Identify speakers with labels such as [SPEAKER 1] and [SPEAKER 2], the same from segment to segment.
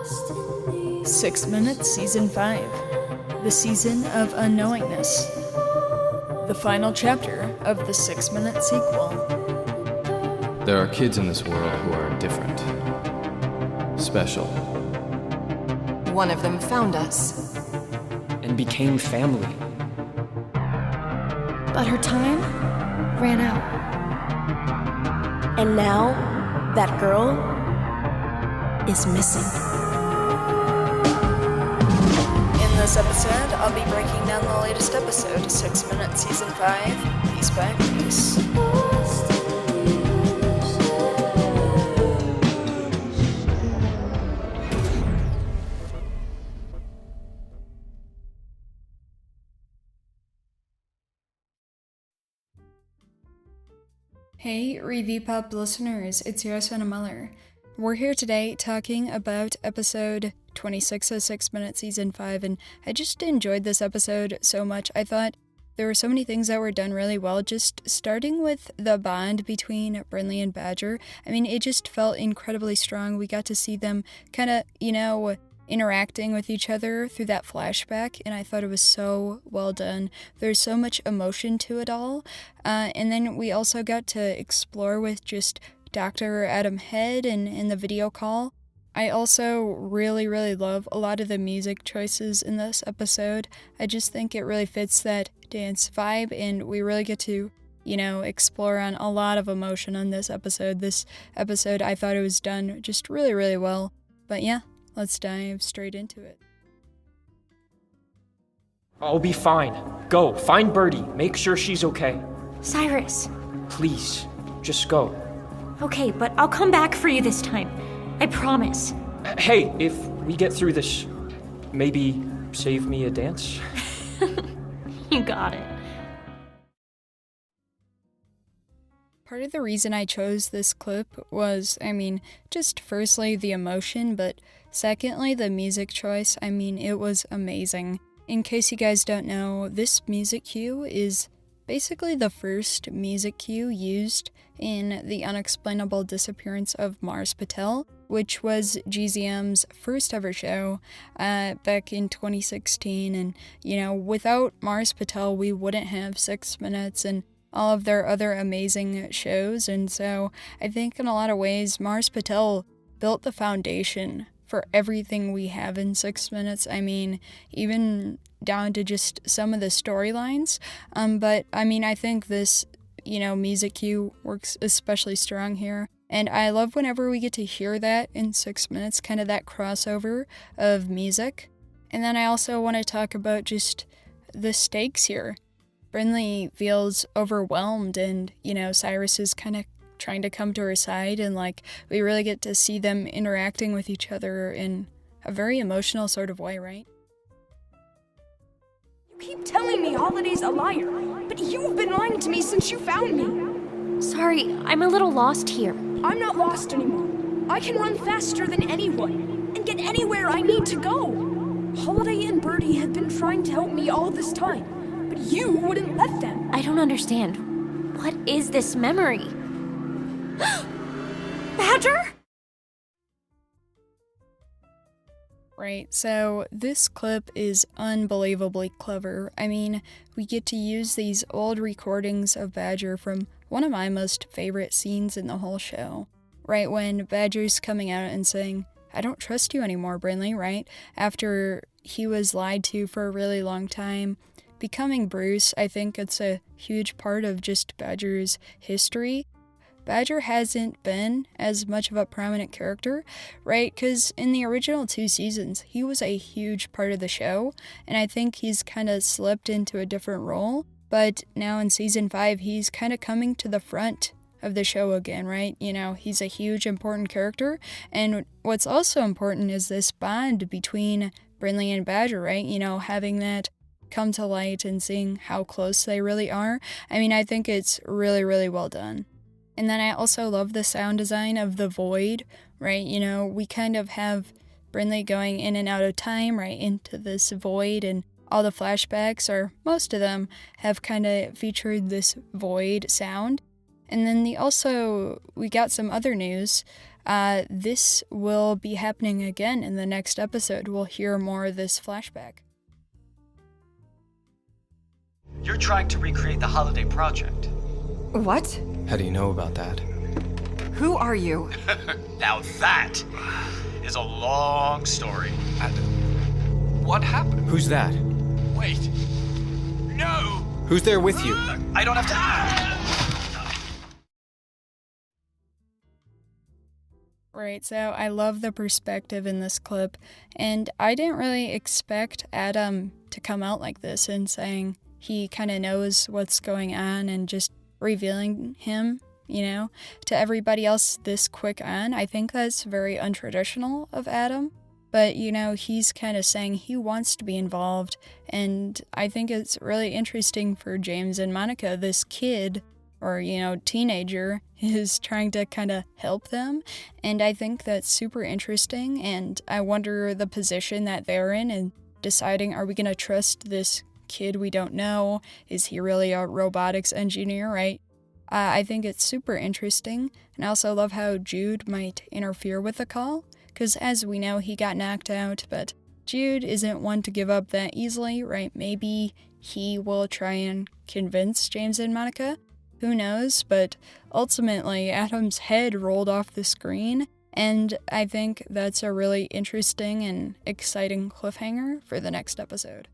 [SPEAKER 1] 6 Minutes Season 5. The Season of Unknowingness. The final chapter of the 6 Minute sequel.
[SPEAKER 2] There are kids in this world who are different. Special.
[SPEAKER 3] One of them found us.
[SPEAKER 4] And became family.
[SPEAKER 5] But her time ran out. And now, that girl is missing.
[SPEAKER 1] In this episode, I'll be breaking down the latest episode, 6 Minutes Season 5, piece by piece. Hey, Review Pop listeners, it's your Landon Mueller. We're here today talking about episode 26 of 6 Minutes Season 5, and I just enjoyed this episode so much. I thought there were so many things that were done really well, just starting with the bond between Brynleigh and Badger. I mean, it just felt incredibly strong. We got to see them kind of, interacting with each other through that flashback, and I thought it was so well done. There's so much emotion to it all, and then we also got to explore with just Dr. Adam Head in the video call. I also really love a lot of the music choices in this episode. I just think it really fits that dance vibe, and we really get to explore on a lot of emotion on this episode. This episode, I thought it was done just really well, but yeah. Let's dive straight into it.
[SPEAKER 4] I'll be fine. Go, find Birdie. Make sure she's okay.
[SPEAKER 6] Cyrus.
[SPEAKER 4] Please, just go.
[SPEAKER 6] Okay, but I'll come back for you this time. I promise.
[SPEAKER 4] Hey, if we get through this, maybe save me a dance?
[SPEAKER 6] You got it.
[SPEAKER 1] Part of the reason I chose this clip was, just firstly the emotion, but secondly the music choice. It was amazing. In case you guys don't know, this music cue is basically the first music cue used in The Unexplainable Disappearance of Mars Patel, which was GZM's first ever show back in 2016. And, without Mars Patel, we wouldn't have 6 Minutes and all of their other amazing shows. And so I think in a lot of ways, Mars Patel built the foundation for everything we have in 6 Minutes. Even down to just some of the storylines. But I think this, music cue works especially strong here. And I love whenever we get to hear that in 6 Minutes, kind of that crossover of music. And then I also want to talk about just the stakes here. Brynleigh feels overwhelmed, and, Cyrus is kind of trying to come to her side, and, we really get to see them interacting with each other in a very emotional sort of way, right?
[SPEAKER 7] You keep telling me Holiday's a liar, but you've been lying to me since you found me.
[SPEAKER 6] Sorry, I'm a little lost here.
[SPEAKER 7] I'm not lost anymore. I can run faster than anyone, and get anywhere I need to go. Holiday and Birdie have been trying to help me all this time. But you wouldn't let them.
[SPEAKER 6] I don't understand. What is this memory? Badger?
[SPEAKER 1] Right, so this clip is unbelievably clever. We get to use these old recordings of Badger from one of my most favorite scenes in the whole show. Right, when Badger's coming out and saying, "I don't trust you anymore, Brynleigh," right? After he was lied to for a really long time. Becoming Bruce, I think it's a huge part of just Badger's history. Badger hasn't been as much of a prominent character, right? Because in the original 2 seasons, he was a huge part of the show, and I think he's kind of slipped into a different role. But now in season 5, he's kind of coming to the front of the show again, right? He's a huge, important character, and what's also important is this bond between Brynleigh and Badger, right? Having that come to light and seeing how close they really are. I think it's really well done. And then I also love the sound design of the void, right? We kind of have Brynleigh going in and out of time, right, into this void, and all the flashbacks, or most of them, have kind of featured this void sound. And then we got some other news. this will be happening again in the next episode. We'll hear more of this flashback.
[SPEAKER 8] You're trying to recreate the holiday project.
[SPEAKER 3] What?
[SPEAKER 2] How do you know about that?
[SPEAKER 3] Who are you?
[SPEAKER 8] Now that is a long story. What happened?
[SPEAKER 2] Who's that?
[SPEAKER 8] Wait. No!
[SPEAKER 2] Who's there with you?
[SPEAKER 8] I don't have to.
[SPEAKER 1] Right, so I love the perspective in this clip, and I didn't really expect Adam to come out like this and saying he kind of knows what's going on and just revealing him, to everybody else this quick on. I think that's very untraditional of Adam. But, he's kind of saying he wants to be involved, and I think it's really interesting for James and Monica. This kid, or, teenager, is trying to kind of help them, and I think that's super interesting, and I wonder the position that they're in and deciding, are we going to trust this kid we don't know? Is he really a robotics engineer, right? I think it's super interesting, and I also love how Jude might interfere with the call. Because as we know, he got knocked out, but Jude isn't one to give up that easily, right? Maybe he will try and convince James and Monica. Who knows? But ultimately, Adam's head rolled off the screen, and I think that's a really interesting and exciting cliffhanger for the next episode.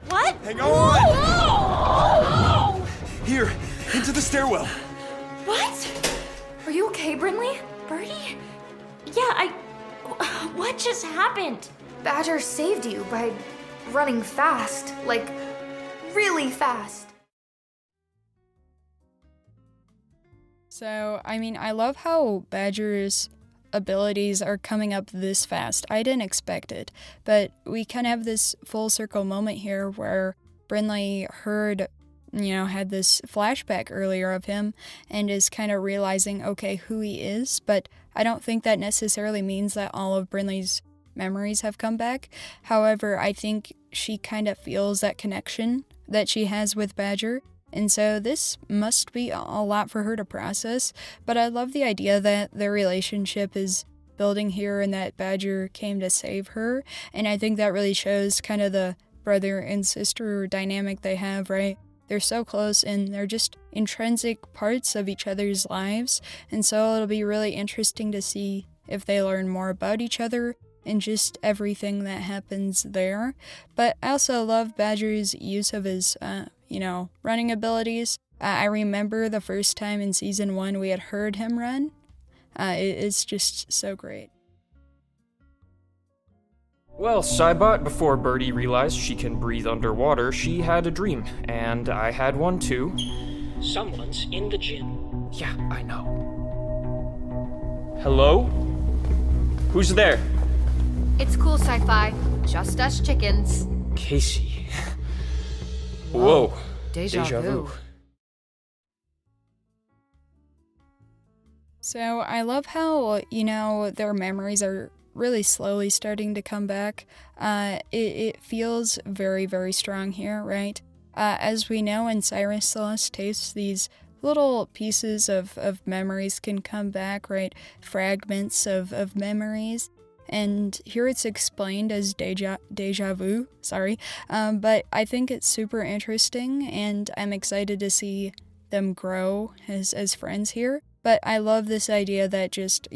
[SPEAKER 6] What?
[SPEAKER 9] Hang on!
[SPEAKER 6] Whoa!
[SPEAKER 9] Here, into the stairwell.
[SPEAKER 6] What? Are you okay, Brynleigh? Birdie? Yeah, what just happened?
[SPEAKER 10] Badger saved you by running fast. Like, really fast.
[SPEAKER 1] So, I love how Badger's abilities are coming up this fast. I didn't expect it, but we kind of have this full circle moment here where Brynleigh had this flashback earlier of him and is kind of realizing, okay, who he is, but I don't think that necessarily means that all of Brynleigh's memories have come back. However, I think she kind of feels that connection that she has with Badger, and so this must be a lot for her to process, but I love the idea that their relationship is building here and that Badger came to save her, and I think that really shows kind of the brother and sister dynamic they have, right? They're so close and they're just intrinsic parts of each other's lives. And so it'll be really interesting to see if they learn more about each other and just everything that happens there. But I also love Badger's use of his, running abilities. I remember the first time in season 1 we had heard him run. It's just so great.
[SPEAKER 4] Well, Cybot, before Birdie realized she can breathe underwater, she had a dream, and I had one too.
[SPEAKER 11] Someone's in the gym.
[SPEAKER 4] Yeah, I know. Hello? Who's there?
[SPEAKER 3] It's cool, Sci-Fi. Just us chickens.
[SPEAKER 4] Casey. Whoa.
[SPEAKER 3] Deja vu.
[SPEAKER 1] So I love how, their memories are really slowly starting to come back. It feels very, very strong here, right? As we know, in Cyrus Celeste tapes, these little pieces of memories can come back, right? Fragments of memories. And here it's explained as deja vu, but I think it's super interesting, and I'm excited to see them grow as friends here. But I love this idea that just,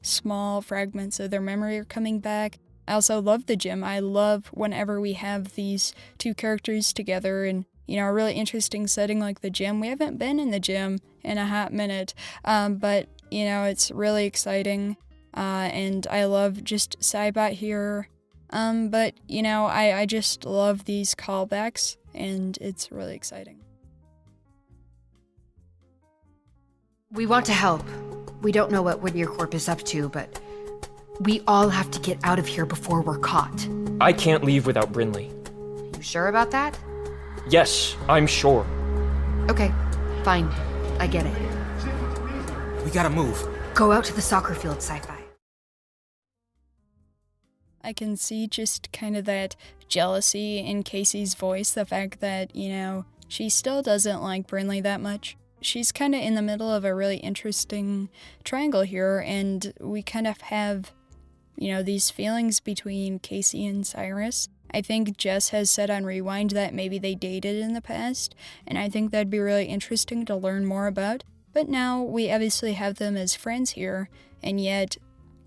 [SPEAKER 1] small fragments of their memory are coming back. I also love the gym. I love whenever we have these two characters together in, a really interesting setting like the gym. We haven't been in the gym in a hot minute, but, it's really exciting. And I love just Cybot here. But, I just love these callbacks, and it's really exciting.
[SPEAKER 3] We want to help. We don't know what Whittier Corp is up to, but we all have to get out of here before we're caught.
[SPEAKER 4] I can't leave without Brynleigh.
[SPEAKER 3] You sure about that?
[SPEAKER 4] Yes, I'm sure.
[SPEAKER 3] Okay, fine. I get it.
[SPEAKER 9] We gotta move.
[SPEAKER 3] Go out to the soccer field, Sci-Fi.
[SPEAKER 1] I can see just kind of that jealousy in Casey's voice, the fact that, she still doesn't like Brynleigh that much. she's kind of in the middle of a really interesting triangle here, and we kind of have, these feelings between Casey and Cyrus. I think Jess has said on Rewind that maybe they dated in the past, and I think that'd be really interesting to learn more about. But now we obviously have them as friends here, and yet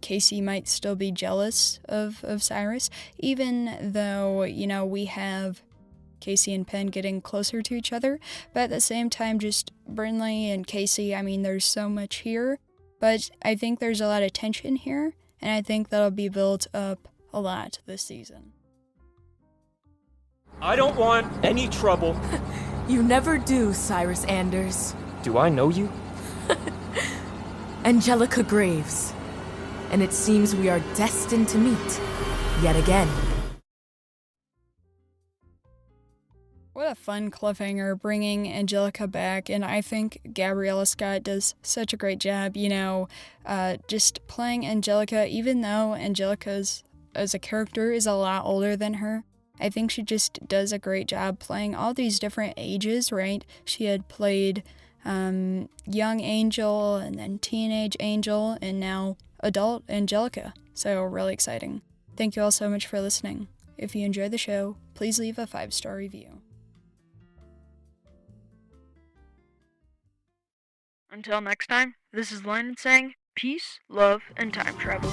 [SPEAKER 1] Casey might still be jealous of Cyrus, even though, we have Casey and Penn getting closer to each other. But at the same time, just Brynleigh and Casey, there's so much here, but I think there's a lot of tension here, and I think that'll be built up a lot this season.
[SPEAKER 4] I don't want any trouble.
[SPEAKER 5] You never do, Cyrus Anders.
[SPEAKER 4] Do I know you?
[SPEAKER 5] Angelica Graves. And it seems we are destined to meet, yet again.
[SPEAKER 1] What a fun cliffhanger, bringing Angelica back, and I think Gabriella Scott does such a great job, just playing Angelica, even though Angelica's, as a character, is a lot older than her. I think she just does a great job playing all these different ages, right? She had played young Angel, and then teenage Angel, and now adult Angelica. So really exciting. Thank you all so much for listening. If you enjoy the show, please leave a 5-star review. Until next time, this is Landon saying peace, love, and time travel.